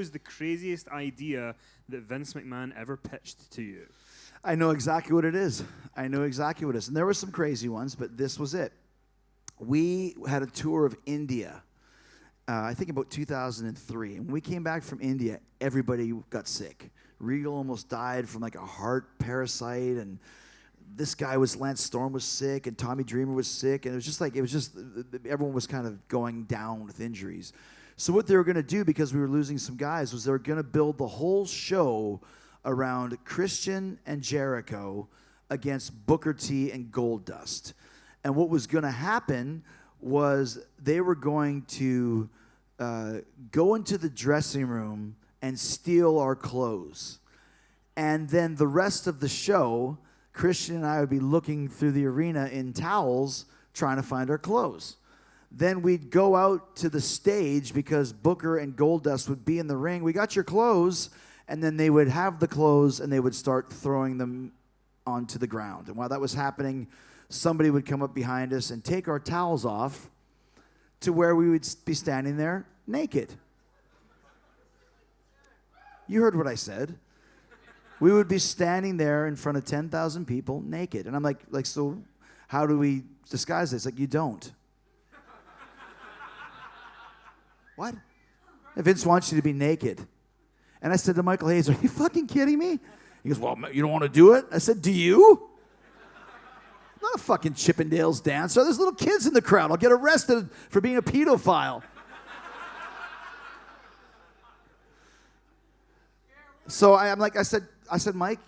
was the craziest idea that Vince McMahon ever pitched to you? I know exactly what it is. And there were some crazy ones, but this was it. We had a tour of India, I think about 2003. And when we came back from India, everybody got sick. Regal almost died from like a heart parasite, and Lance Storm was sick, and Tommy Dreamer was sick, and it was just everyone was kind of going down with injuries. So what they were going to do, because we were losing some guys, was they were going to build the whole show around Christian and Jericho against Booker T and Goldust. And what was going to happen was they were going to go into the dressing room and steal our clothes. And then the rest of the show, Christian and I would be looking through the arena in towels trying to find our clothes. Then we'd go out to the stage because Booker and Goldust would be in the ring. We got your clothes, and then they would have the clothes and they would start throwing them onto the ground. And while that was happening, somebody would come up behind us and take our towels off to where we would be standing there naked. You heard what I said. We would be standing there in front of 10,000 people naked. And I'm like, so how do we disguise this? Like, you don't. What? Vince wants you to be naked. And I said to Michael Hayes, are you fucking kidding me? He goes, well, you don't want to do it? I said, do you? I'm not a fucking Chippendales dancer. There's little kids in the crowd. I'll get arrested for being a pedophile. So I said, Mike,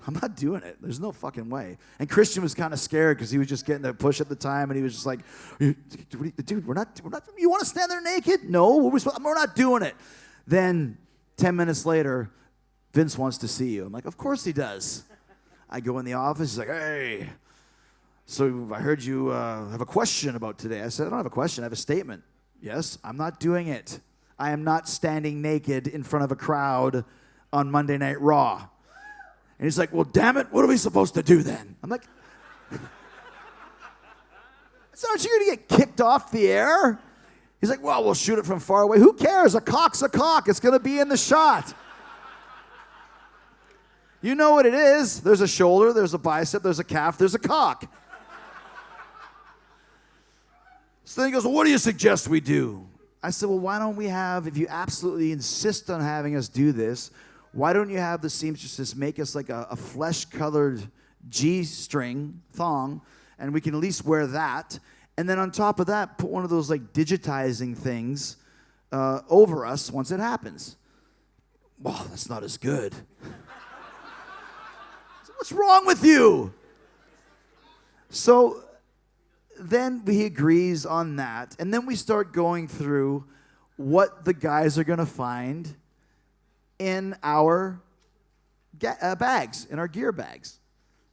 I'm not doing it. There's no fucking way. And Christian was kind of scared because he was just getting the push at the time, and he was just like, dude, we're not. You want to stand there naked? No, we're not doing it. Then 10 minutes later, Vince wants to see you. I'm like, of course he does. I go in the office. He's like, hey, so I heard you have a question about today. I said, I don't have a question. I have a statement. Yes, I'm not doing it. I am not standing naked in front of a crowd on Monday Night Raw. And he's like, well, damn it, what are we supposed to do then? I'm like, so aren't you going to get kicked off the air? He's like, well, we'll shoot it from far away. Who cares? A cock's a cock. It's going to be in the shot. You know what it is. There's a shoulder, there's a bicep, there's a calf, there's a cock. So then he goes, well, what do you suggest we do? I said, well, why don't we have, if you absolutely insist on having us do this, why don't you have the seamstresses make us like a flesh-colored G-string thong, and we can at least wear that, and then on top of that, put one of those like digitizing things over us once it happens. Well, that's not as good. What's wrong with you? So then he agrees on that, and then we start going through what the guys are going to find in our bags, in our gear bags.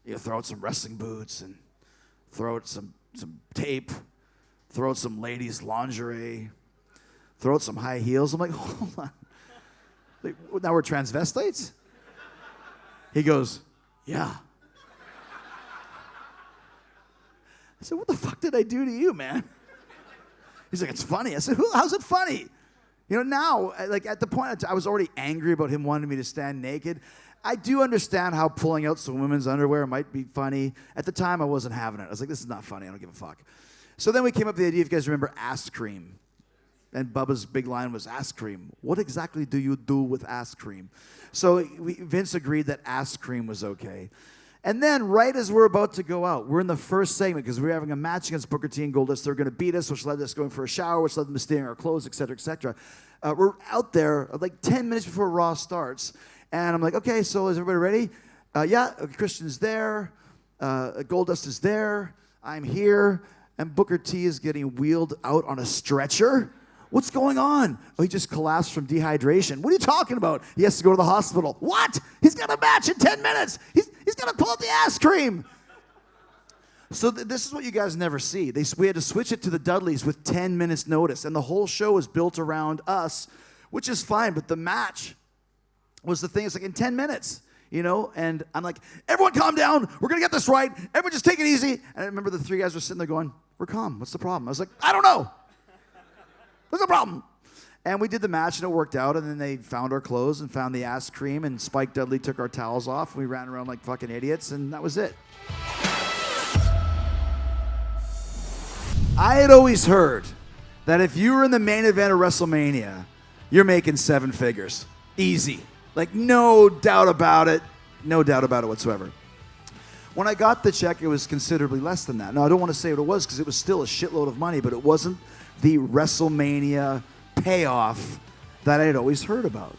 You throw out some wrestling boots and throw out some tape, throw out some ladies' lingerie, throw out some high heels. I'm like, hold on. Like, now we're transvestites? He goes, yeah. I said, what the fuck did I do to you, man? He's like, it's funny. I said, how's it funny? You know, now, like at the point, I was already angry about him wanting me to stand naked. I do understand how pulling out some women's underwear might be funny. At the time, I wasn't having it. I was like, this is not funny. I don't give a fuck. So then we came up with the idea, if you guys remember, ass cream. And Bubba's big line was ass cream. What exactly do you do with ass cream? So Vince agreed that ass cream was okay. And then right as we're about to go out, we're in the first segment because we're having a match against Booker T and Goldust. They're going to beat us, which led us going for a shower, which led them to stealing our clothes, et cetera, et cetera. We're out there like 10 minutes before Raw starts. And I'm like, okay, so is everybody ready? Yeah, Christian's there. Goldust is there. I'm here. And Booker T is getting wheeled out on a stretcher. What's going on? Oh, he just collapsed from dehydration. What are you talking about? He has to go to the hospital. What? He's got a match in 10 minutes. He's got to pull out the ass cream. So this is what you guys never see. We had to switch it to the Dudleys with 10 minutes notice, and the whole show was built around us, which is fine, but the match was the thing. It's like in 10 minutes, you know, and I'm like, everyone calm down. We're going to get this right. Everyone just take it easy. And I remember the three guys were sitting there going, we're calm. What's the problem? I was like, I don't know. There's no problem. And we did the match, and it worked out, and then they found our clothes and found the ass cream, and Spike Dudley took our towels off. We ran around like fucking idiots, and that was it. I had always heard that if you were in the main event of WrestleMania, you're making 7 figures. Easy. Like, no doubt about it. No doubt about it whatsoever. When I got the check, it was considerably less than that. Now, I don't want to say what it was because it was still a shitload of money, but it wasn't the WrestleMania payoff that I had always heard about.